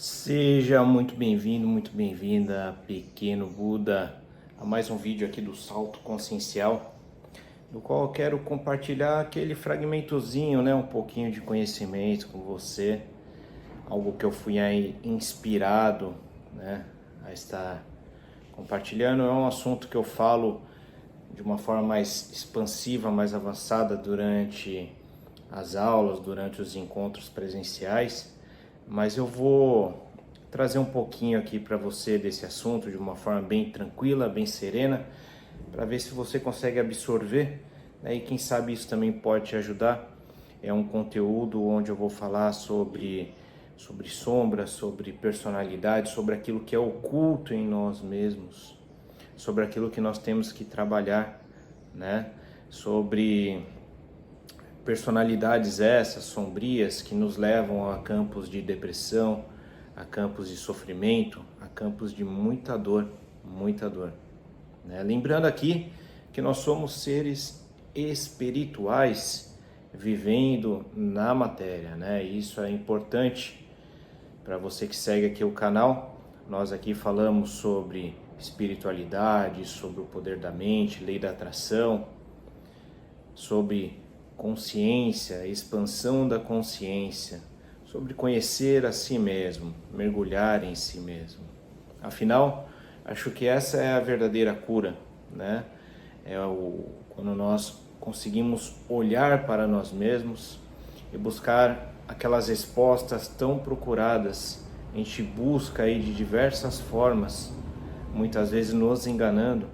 Seja muito bem-vindo, muito bem-vinda, pequeno Buda, a mais um vídeo aqui do Salto Consciencial, no qual eu quero compartilhar aquele fragmentozinho, né, um pouquinho de conhecimento com você, algo que eu fui aí inspirado, né, a estar compartilhando. É um assunto que eu falo de uma forma mais expansiva, mais avançada durante as aulas, durante os encontros presenciais, mas eu vou trazer um pouquinho aqui para você desse assunto de uma forma bem tranquila, bem serena, para ver se você consegue absorver, né? E quem sabe isso também pode te ajudar. É um conteúdo onde eu vou falar sobre sombra, sobre personalidade, sobre aquilo que é oculto em nós mesmos, sobre aquilo que nós temos que trabalhar, né? Sobre personalidades essas sombrias que nos levam a campos de depressão, a campos de sofrimento, a campos de muita dor, né? Lembrando aqui que nós somos seres espirituais vivendo na matéria, né? Isso é importante para você que segue aqui o canal. Nós aqui falamos sobre espiritualidade, sobre o poder da mente, lei da atração, sobre consciência, expansão da consciência, sobre conhecer a si mesmo, mergulhar em si mesmo. Afinal, acho que essa é a verdadeira cura, né? Quando nós conseguimos olhar para nós mesmos e buscar aquelas respostas tão procuradas. A gente busca aí de diversas formas, muitas vezes nos enganando,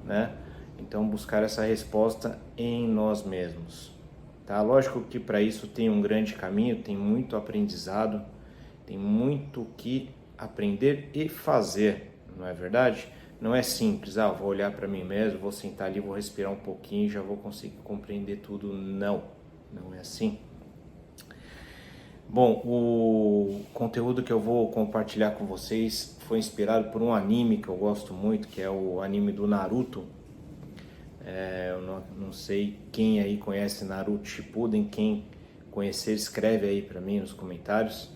né? Então buscar essa resposta em nós mesmos, tá? Lógico que para isso tem um grande caminho, tem muito aprendizado, tem muito que aprender e fazer, não é verdade? Não é simples, vou olhar para mim mesmo, vou sentar ali, vou respirar um pouquinho e já vou conseguir compreender tudo. Não é assim. Bom, o conteúdo que eu vou compartilhar com vocês foi inspirado por um anime que eu gosto muito, que é o anime do Naruto. Eu não sei quem aí conhece Naruto Shippuden. Quem conhecer, escreve aí para mim nos comentários.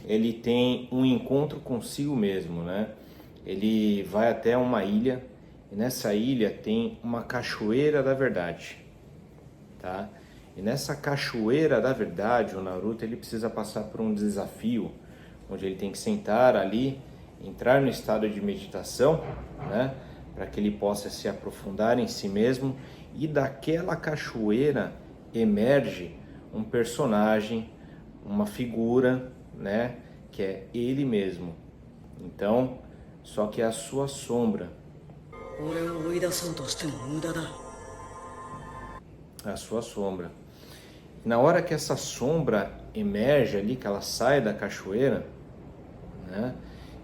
Ele tem um encontro consigo mesmo, né? Ele vai até uma ilha e nessa ilha tem uma cachoeira da verdade, tá? E nessa cachoeira da verdade, o Naruto ele precisa passar por um desafio, onde ele tem que sentar ali, entrar no estado de meditação, né? Para que ele possa se aprofundar em si mesmo, e daquela cachoeira emerge um personagem, uma figura, né? Que é ele mesmo. Então, só que é a sua sombra. A sua sombra. Na hora que essa sombra emerge ali, que ela sai da cachoeira, né?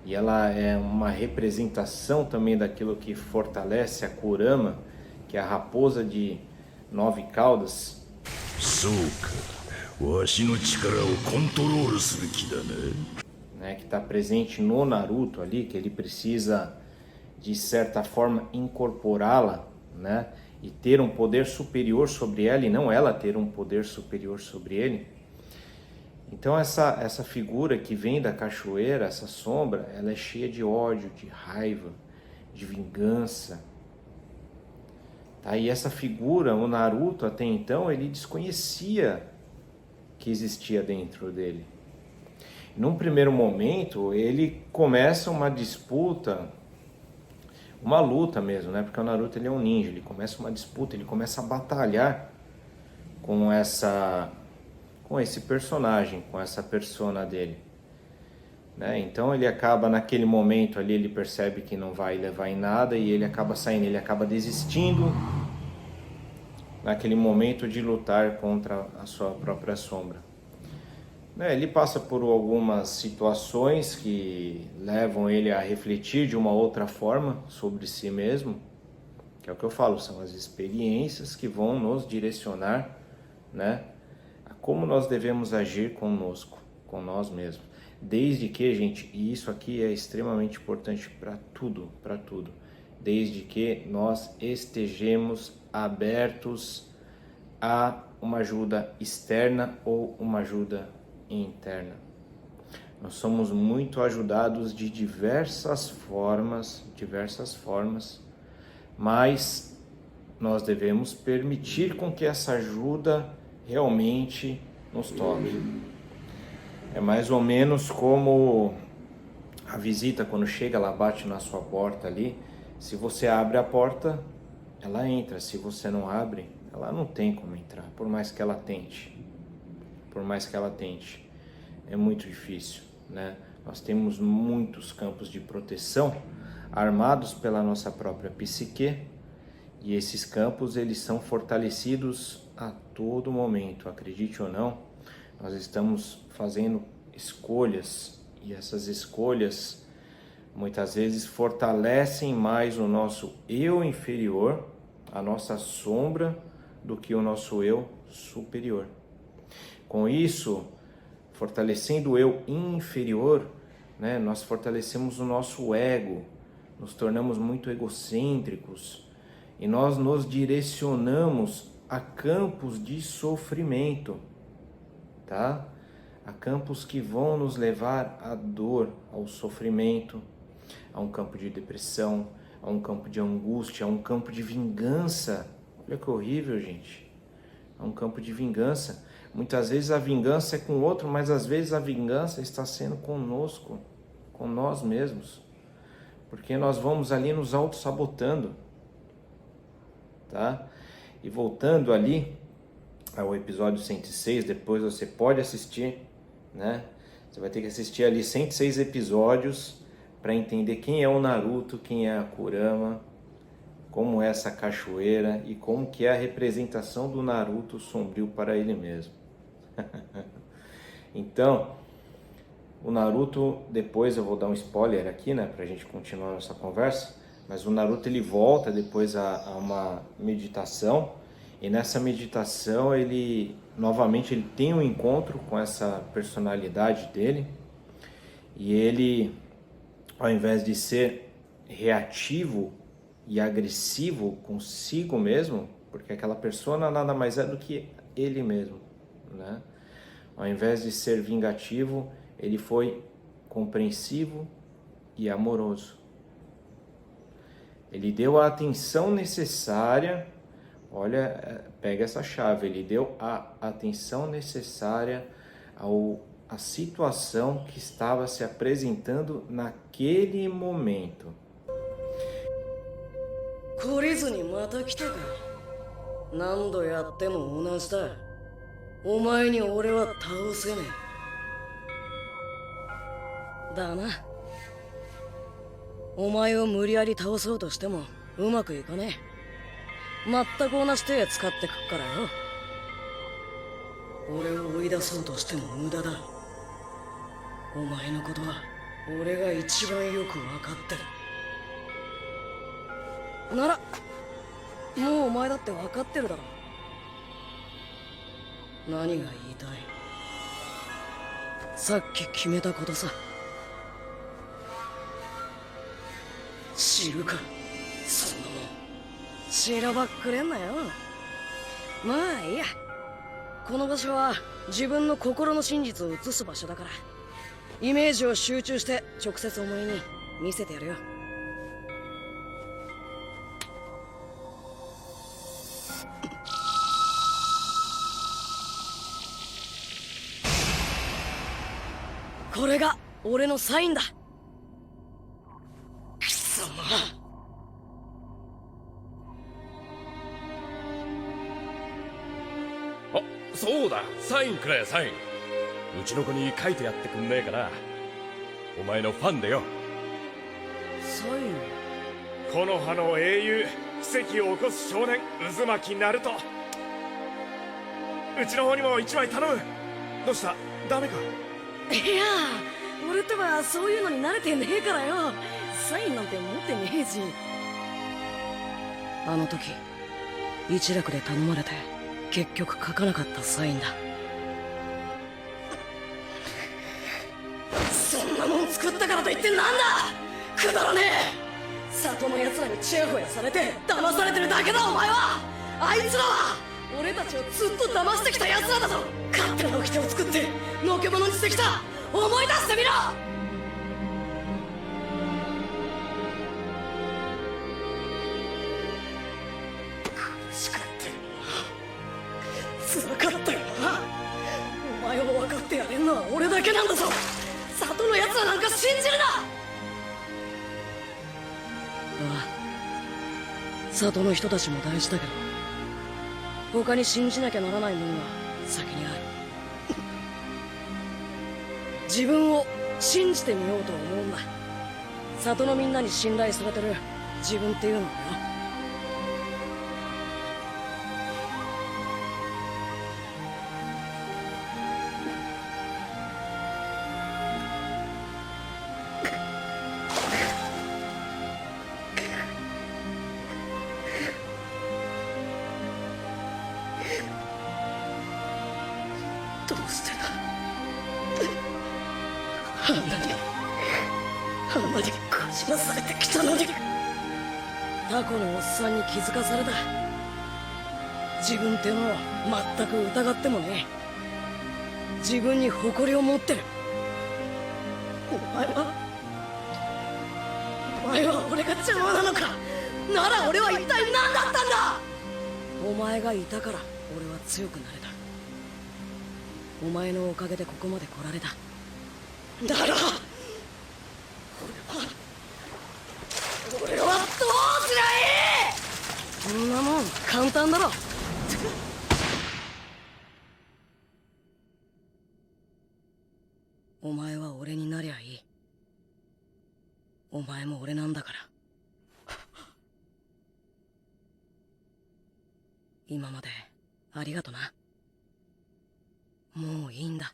E ela é uma representação também daquilo que fortalece a Kurama, que é a raposa de 9 caudas. Né, que está presente no Naruto ali, que ele precisa de certa forma incorporá-la, né, e ter um poder superior sobre ela e não ela ter um poder superior sobre ele. Então essa figura que vem da cachoeira, essa sombra, ela é cheia de ódio, de raiva, de vingança. Tá? E essa figura, o Naruto até então, ele desconhecia que existia dentro dele. Num primeiro momento, ele começa uma disputa, uma luta mesmo, né? Porque o Naruto ele é um ninja, ele começa uma disputa, ele começa a batalhar com esse personagem, com essa persona dele, né? Então ele acaba naquele momento ali, ele percebe que não vai levar em nada e ele acaba saindo, ele acaba desistindo naquele momento de lutar contra a sua própria sombra. Ele passa por algumas situações que levam ele a refletir de uma outra forma sobre si mesmo, que é o que eu falo, são as experiências que vão nos direcionar, né, a como nós devemos agir conosco, com nós mesmos. Desde que, gente, e isso aqui é extremamente importante para tudo, desde que nós estejamos abertos a uma ajuda externa ou uma ajuda interna. Nós somos muito ajudados de diversas formas, mas nós devemos permitir com que essa ajuda realmente nos toque. É mais ou menos como a visita, quando chega, ela bate na sua porta ali. Se você abre a porta, ela entra. Se você não abre, ela não tem como entrar, por mais que ela tente. É muito difícil, né? Nós temos muitos campos de proteção armados pela nossa própria psique, e esses campos, eles são fortalecidos a todo momento. Acredite ou não, nós estamos fazendo escolhas, e essas escolhas muitas vezes fortalecem mais o nosso eu inferior, a nossa sombra, do que o nosso eu superior. Com isso, fortalecendo o eu inferior, né, nós fortalecemos o nosso ego, nos tornamos muito egocêntricos e nós nos direcionamos a campos de sofrimento, tá? A campos que vão nos levar à dor, ao sofrimento, a um campo de depressão, a um campo de angústia, a um campo de vingança. Olha que horrível, gente. A um campo de vingança. Muitas vezes a vingança é com o outro, mas às vezes a vingança está sendo conosco, com nós mesmos. Porque nós vamos ali nos auto-sabotando, tá? E voltando ali ao episódio 106, depois você pode assistir, né? Você vai ter que assistir ali 106 episódios para entender quem é o Naruto, quem é a Kurama, como é essa cachoeira e como que é a representação do Naruto sombrio para ele mesmo. Então, o Naruto, depois eu vou dar um spoiler aqui, né, pra gente continuar nossa conversa, mas o Naruto ele volta depois a uma meditação, e nessa meditação ele tem um encontro com essa personalidade dele, e ele, ao invés de ser reativo e agressivo consigo mesmo, porque aquela persona nada mais é do que ele mesmo, né? Ao invés de ser vingativo, ele foi compreensivo e amoroso. Ele deu a atenção necessária, olha, pega essa chave, ele deu a atenção necessária à situação que estava se apresentando naquele momento. 懲りずにまた来たか。何度やっても同じだ。お前に俺は倒せねえ。だな。お前を無理やり倒そうとしてもうまくいかねえ。全く同じ手使ってくっからよ。俺を追い出そうとしても無駄だ。お前のことは俺が一番よく分かってる。ならもうお前だって分かってるだろ。何が言いたい？さっき決めたことさ。知るかそんなもん。しらばっくれんなよ。まあいいや。この場所は自分の心の真実を映す場所だから、イメージを集中して直接お前に見せてやるよ。これが俺のサインだ。くそまあ。そうだ、サインくれサイン。うちの子に書いてやってくんねえかな。お前のファンでよ。サイン？この葉の英雄、奇跡を起こす少年渦巻ナルト。うちの方にも一枚頼む。どうした、ダメか？いや俺ってばそういうのに慣れてねえからよ。サインなんて持ってねえし。あの時一楽で頼まれて結局書かなかったサインだ。そんなもん作ったからといってなんだくだらねえ。里の奴らにチヤホヤされて騙されてるだけだお前は。あいつらは俺たちをずっと騙してきた奴らだぞ。勝手な掟を作ってのけ者にしてきた思い出してみろ。苦しかったよな、辛かったよな。お前を分かってやれんのは俺だけなんだぞ。里の奴らなんか信じるな。ああ、里の人たちも大事だけど、他に信じなきゃならないものが先にある。自分を信じてみようと思うんだ。里のみんなに信頼されてる自分っていうのはよ。どうしてだ。あんなにこじらされてきたのに。タコのおっさんに気づかされた。自分ってのを全く疑ってもね。自分に誇りを持ってる。お前は俺が邪魔なのか。なら俺は一体何だったんだ。お前がいたから俺は強くなれた。お前のおかげでここまで来られた。だろ。俺はどうすりゃいい。そんなもん簡単だろ。お前は俺になりゃいい。お前も俺なんだから。今までありがとな。もういいんだ。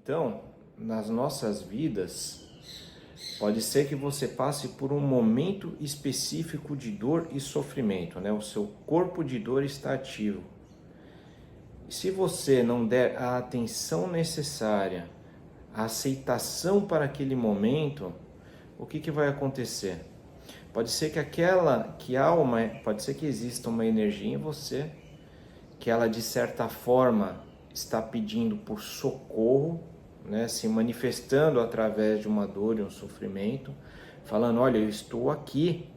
Então, nas nossas vidas, pode ser que você passe por um momento específico de dor e sofrimento, né? O seu corpo de dor está ativo. E se você não der a atenção necessária, a aceitação para aquele momento, o que vai acontecer? Pode ser pode ser que exista uma energia em você, que ela de certa forma está pedindo por socorro, né, se manifestando através de uma dor e um sofrimento, falando: olha, eu estou aqui,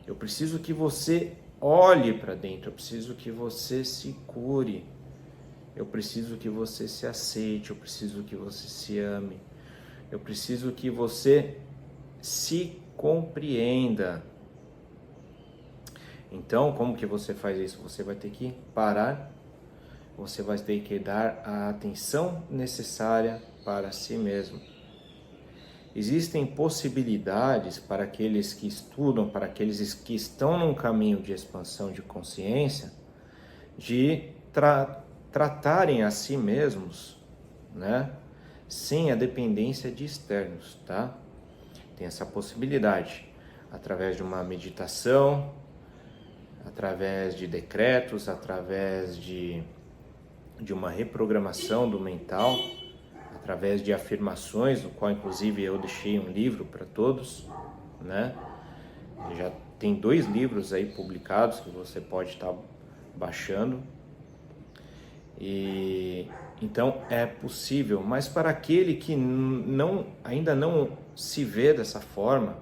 eu preciso que você olhe para dentro, eu preciso que você se cure, eu preciso que você se aceite, eu preciso que você se ame, eu preciso que você se compreenda. Então, como que você faz isso? Você vai ter que parar, você vai ter que dar a atenção necessária para si mesmo. Existem possibilidades para aqueles que estudam, para aqueles que estão num caminho de expansão de consciência, de tratarem a si mesmos, né, sem a dependência de externos, tá? Tem essa possibilidade, através de uma meditação, através de decretos, através de uma reprogramação do mental, através de afirmações, no qual inclusive eu deixei um livro para todos, né? Já tem 2 livros aí publicados que você pode estar baixando. E então é possível, mas para aquele que ainda não se vê dessa forma,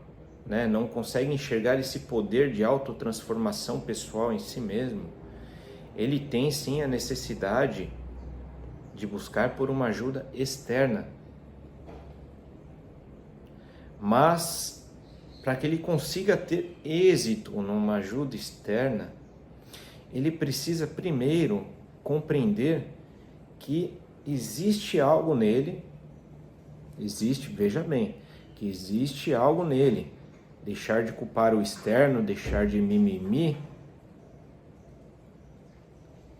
né, não consegue enxergar esse poder de autotransformação pessoal em si mesmo, ele tem sim a necessidade de buscar por uma ajuda externa, Mas para que ele consiga ter êxito numa ajuda externa, ele precisa primeiro compreender que existe algo nele, veja bem, que existe algo nele. Deixar de culpar o externo, deixar de mimimi,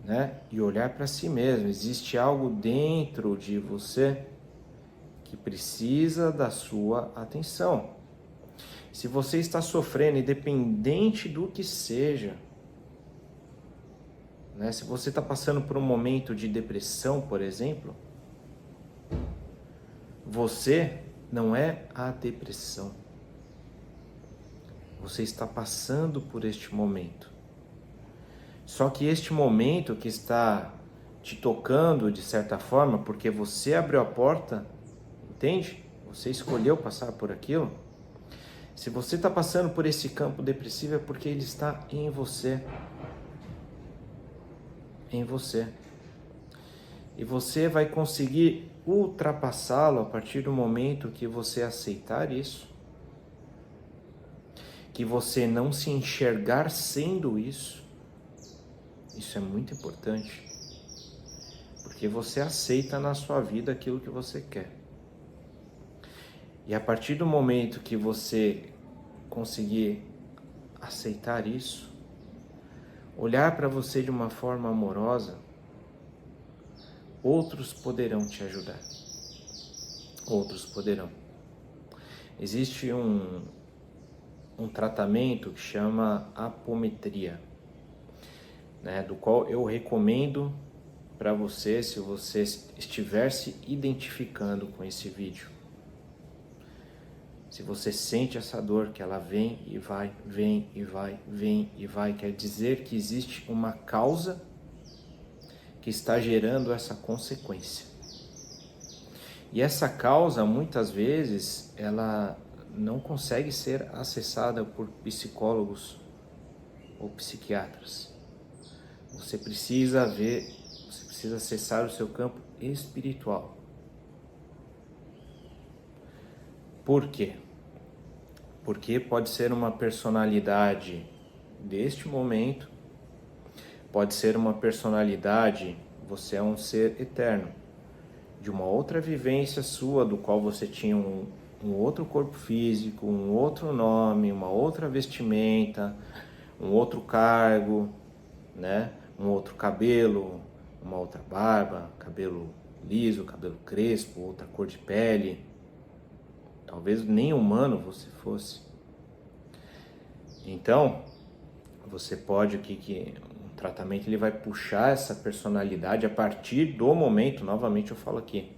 né? E olhar para si mesmo. Existe algo dentro de você que precisa da sua atenção. Se você está sofrendo, independente do que seja, né? Se você está passando por um momento de depressão, por exemplo, você não é a depressão. Você está passando por este momento. Só que este momento que está te tocando de certa forma, porque você abriu a porta, entende? Você escolheu passar por aquilo. Se você está passando por esse campo depressivo é porque ele está em você. Em você. E você vai conseguir ultrapassá-lo a partir do momento que você aceitar isso. Que você não se enxergar sendo isso. Isso é muito importante. Porque você aceita na sua vida aquilo que você quer. E a partir do momento que você conseguir aceitar isso, olhar para você de uma forma amorosa, outros poderão te ajudar. Outros poderão. Existe um tratamento que chama apometria, né, do qual eu recomendo para você, se você estiver se identificando com esse vídeo. Se você sente essa dor, que ela vem e vai, vem e vai, vem e vai, quer dizer que existe uma causa que está gerando essa consequência. E essa causa, muitas vezes, ela não consegue ser acessada por psicólogos ou psiquiatras. Você precisa acessar o seu campo espiritual. Por quê? Porque pode ser uma personalidade deste momento, pode ser uma personalidade, você é um ser eterno, de uma outra vivência sua, do qual você tinha um outro corpo físico, um outro nome, uma outra vestimenta, um outro cargo, né? Um outro cabelo, uma outra barba, cabelo liso, cabelo crespo, outra cor de pele. Talvez nem humano você fosse. Então, você pode que o tratamento ele vai puxar essa personalidade a partir do momento, novamente eu falo aqui,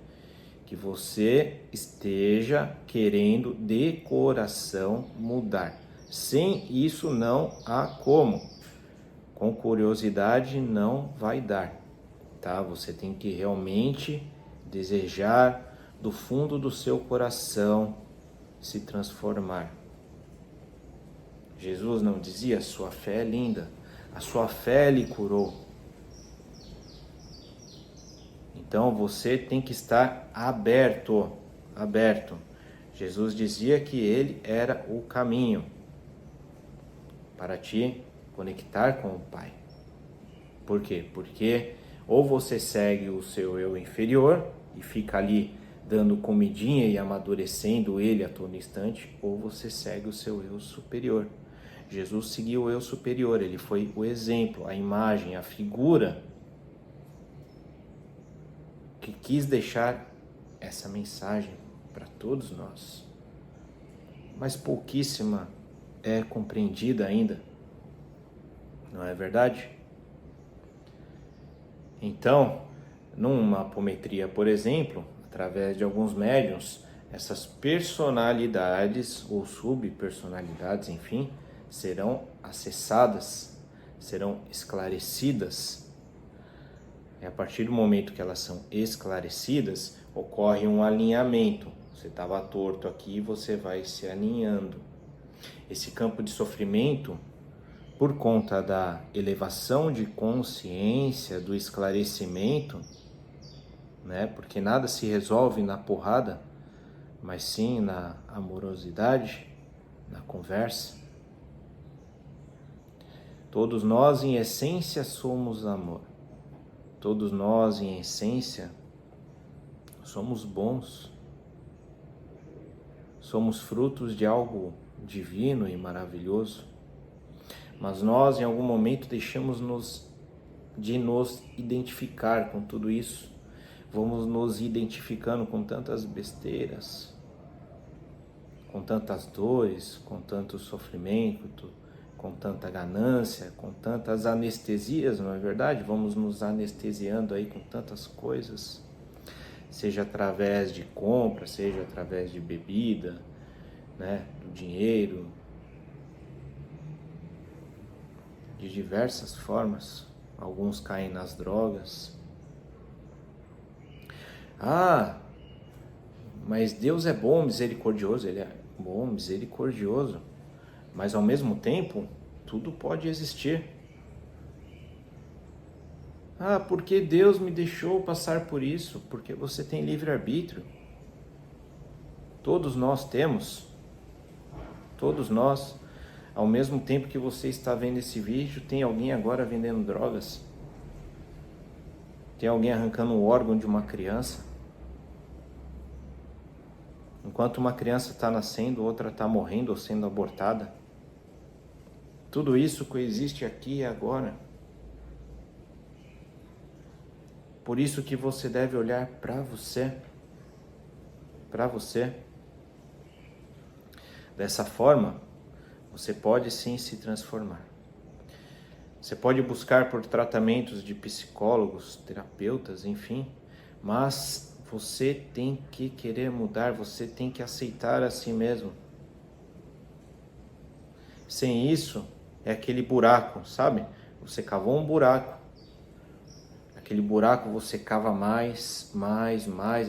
que você esteja querendo de coração mudar. Sem isso não há como. Com curiosidade não vai dar, tá? Você tem que realmente desejar do fundo do seu coração se transformar. Jesus não dizia: sua fé é linda, a sua fé lhe curou. Então você tem que estar aberto. Jesus dizia que ele era o caminho para te conectar com o Pai. Por quê? Porque ou você segue o seu eu inferior e fica ali dando comidinha e amadurecendo ele a todo instante, ou você segue o seu eu superior. Jesus seguiu o eu superior, ele foi o exemplo, a imagem, a figura que quis deixar essa mensagem para todos nós. Mas pouquíssima é compreendida ainda, não é verdade? Então, numa apometria, por exemplo, através de alguns médiuns, essas personalidades ou subpersonalidades, enfim, serão acessadas, serão esclarecidas. E a partir do momento que elas são esclarecidas, ocorre um alinhamento. Você estava torto aqui e você vai se alinhando. Esse campo de sofrimento, por conta da elevação de consciência, do esclarecimento, né? Porque nada se resolve na porrada, mas sim na amorosidade, na conversa. Todos nós, em essência, somos amor. Todos nós, em essência, somos bons. Somos frutos de algo divino e maravilhoso. Mas nós, em algum momento, deixamos de nos identificar com tudo isso. Vamos nos identificando com tantas besteiras, com tantas dores, com tanto sofrimento, com tanta ganância, com tantas anestesias, não é verdade? Vamos nos anestesiando aí com tantas coisas, seja através de compra, seja através de bebida, né, do dinheiro, de diversas formas. Alguns caem nas drogas. Ah, mas Deus é bom, misericordioso. Ele é bom, misericordioso. Mas ao mesmo tempo, tudo pode existir. Ah, porque Deus me deixou passar por isso? Porque você tem livre-arbítrio. Todos nós temos. Todos nós. Ao mesmo tempo que você está vendo esse vídeo, tem alguém agora vendendo drogas. Tem alguém arrancando o órgão de uma criança. Enquanto uma criança está nascendo, outra está morrendo ou sendo abortada. Tudo isso coexiste aqui e agora. Por isso que você deve olhar para você. Para você. Dessa forma, você pode sim se transformar. Você pode buscar por tratamentos de psicólogos, terapeutas, enfim, mas você tem que querer mudar, você tem que aceitar a si mesmo. Sem isso, é aquele buraco, sabe? Você cavou um buraco. Aquele buraco você cava mais,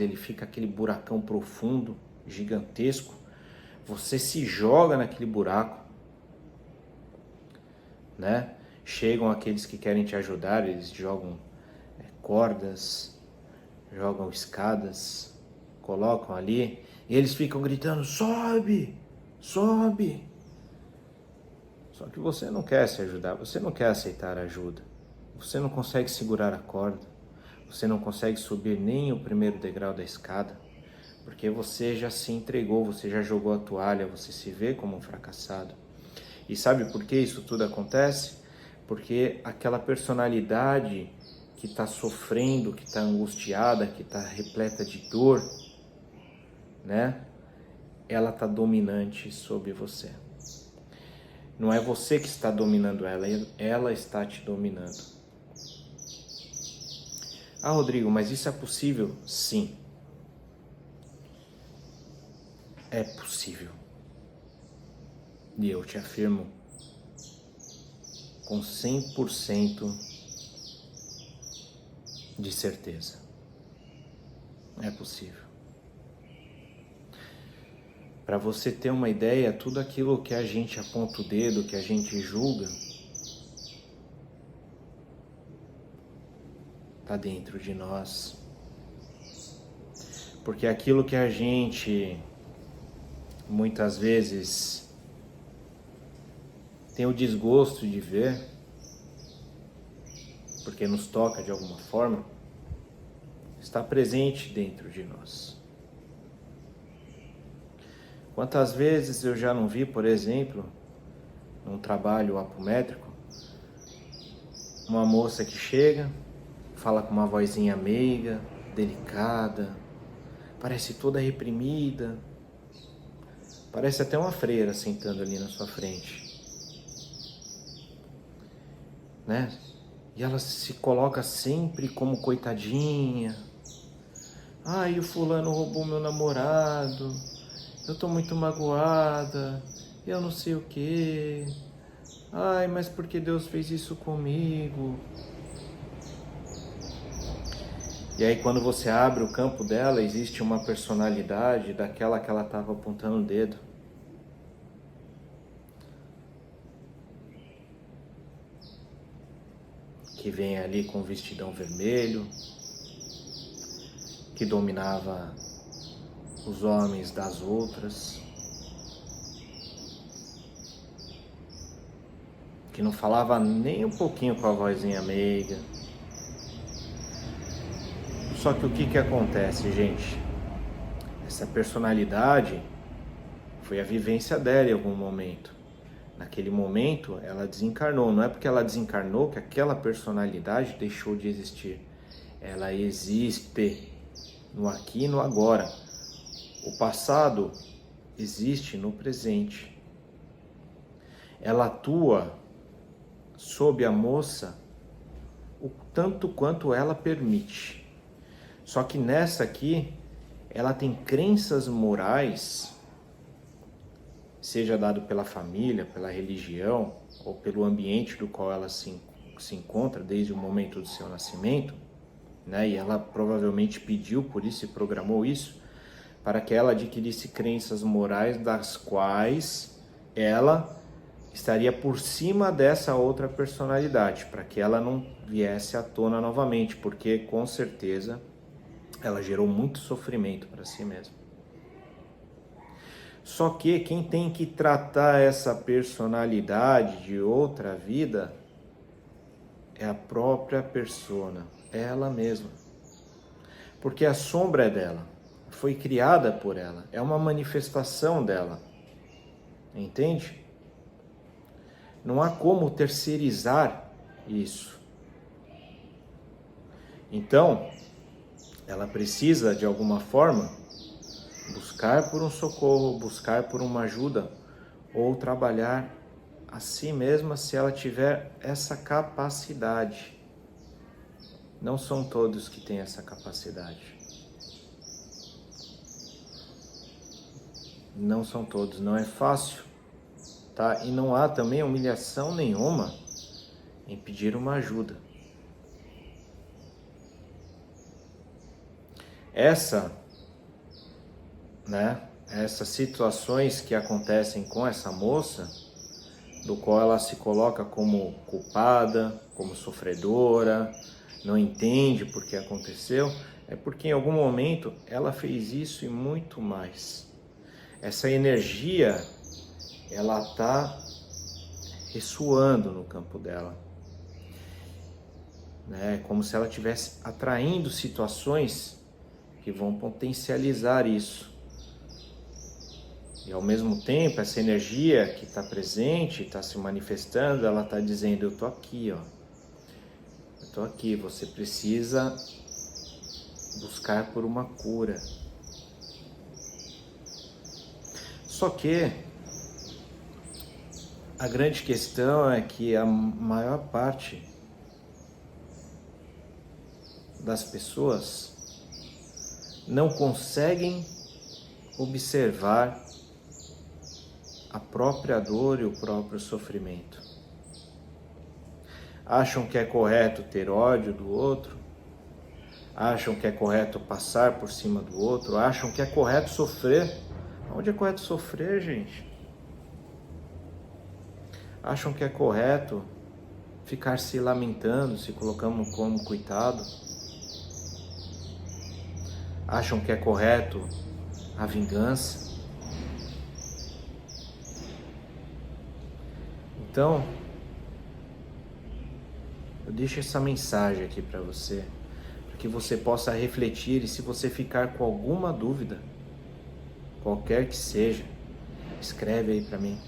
ele fica aquele buracão profundo, gigantesco. Você se joga naquele buraco, né? Chegam aqueles que querem te ajudar, eles jogam cordas, jogam escadas, colocam ali, e eles ficam gritando, sobe, sobe. Só que você não quer se ajudar, você não quer aceitar ajuda, você não consegue segurar a corda, você não consegue subir nem o primeiro degrau da escada, porque você já se entregou, você já jogou a toalha, você se vê como um fracassado. E sabe por que isso tudo acontece? Porque aquela personalidade que está sofrendo, que está angustiada, que está repleta de dor, né? Ela está dominante sobre você. Não é você que está dominando ela, ela está te dominando. Ah, Rodrigo, mas isso é possível? Sim. É possível. E eu te afirmo com 100% de certeza. É possível. Para você ter uma ideia, tudo aquilo que a gente aponta o dedo, que a gente julga, está dentro de nós. Porque aquilo que a gente muitas vezes tem o desgosto de ver, porque nos toca de alguma forma, está presente dentro de nós. Quantas vezes eu já não vi, por exemplo, num trabalho apométrico, uma moça que chega, fala com uma vozinha meiga, delicada, parece toda reprimida, parece até uma freira sentando ali na sua frente, né? E ela se coloca sempre como coitadinha. Ai, o fulano roubou meu namorado, eu tô muito magoada, eu não sei o quê. Ai, mas por que Deus fez isso comigo? E aí quando você abre o campo dela, existe uma personalidade daquela que ela estava apontando o dedo. Que vem ali com um vestidão vermelho, que dominava os homens das outras, que não falava nem um pouquinho com a vozinha meiga. Só que o que acontece, gente? Essa personalidade foi a vivência dela em algum momento. Naquele momento, ela desencarnou. Não é porque ela desencarnou que aquela personalidade deixou de existir. Ela existe no aqui e no agora. O passado existe no presente. Ela atua sob a moça o tanto quanto ela permite. Só que nessa aqui, ela tem crenças morais, seja dado pela família, pela religião ou pelo ambiente do qual ela se encontra desde o momento do seu nascimento, né? E ela provavelmente pediu por isso e programou isso, para que ela adquirisse crenças morais das quais ela estaria por cima dessa outra personalidade, para que ela não viesse à tona novamente, porque com certeza ela gerou muito sofrimento para si mesma. Só que quem tem que tratar essa personalidade de outra vida é a própria persona, é ela mesma. Porque a sombra é dela, foi criada por ela, é uma manifestação dela. Entende? Não há como terceirizar isso. Então, ela precisa, de alguma forma, buscar por um socorro, buscar por uma ajuda, ou trabalhar a si mesma se ela tiver essa capacidade. Não são todos que têm essa capacidade. Não são todos, não é fácil, tá? E não há também humilhação nenhuma em pedir uma ajuda. Essas situações que acontecem com essa moça, do qual ela se coloca como culpada, como sofredora, não entende por que aconteceu, é porque em algum momento ela fez isso e muito mais. Essa energia, ela está ressoando no campo dela, né? Como se ela estivesse atraindo situações que vão potencializar isso. E ao mesmo tempo, essa energia que está presente, está se manifestando, ela está dizendo, eu estou aqui, ó. Eu estou aqui, você precisa buscar por uma cura. Só que a grande questão é que a maior parte das pessoas não conseguem observar a própria dor e o próprio sofrimento. Acham que é correto ter ódio do outro, acham que é correto passar por cima do outro, acham que é correto sofrer. Onde é correto sofrer, gente? Acham que é correto ficar se lamentando, se colocando como coitado. Acham que é correto a vingança. Então, eu deixo essa mensagem aqui para você, para que você possa refletir, e se você ficar com alguma dúvida, qualquer que seja, escreve aí para mim.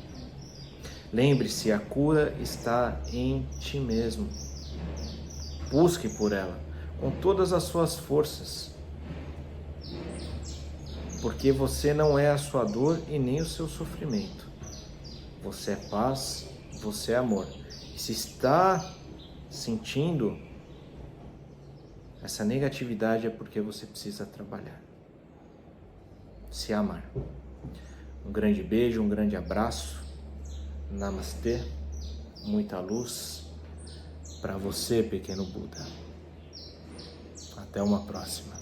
Lembre-se, a cura está em ti mesmo. Busque por ela, com todas as suas forças. Porque você não é a sua dor e nem o seu sofrimento. Você é paz, você é amor. E se está sentindo essa negatividade é porque você precisa trabalhar. Se amar. Um grande beijo, um grande abraço. Namastê. Muita luz para você, pequeno Buda. Até uma próxima.